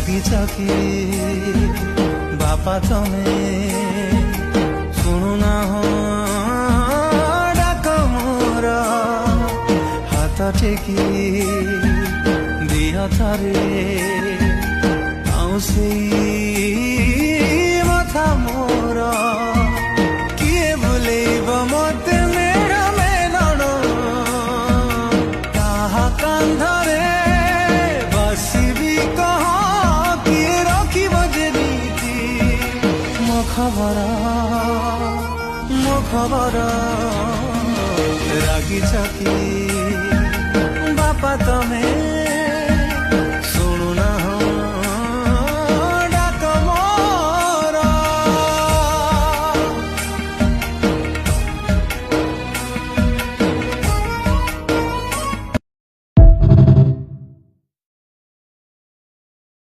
ରାଗିଛ କି ବାପା ତମେ ଶୁଣୁନାହ ଡାକ ମୋର ହାତ ଟେକି ଦିଅ ଥରେ ଆଉ ସେଇ ମଥା ମୋର କିଏ ବୁଲେଇବ ମତେ ମେଢ ମେଲଣ କାହା କାନ୍ଧରେ ବସିବି କହ କିଏ ରଖିବ ଯେମିତି ମୋ ଖବର ରାଗିଛ କି ବାପା ତମେ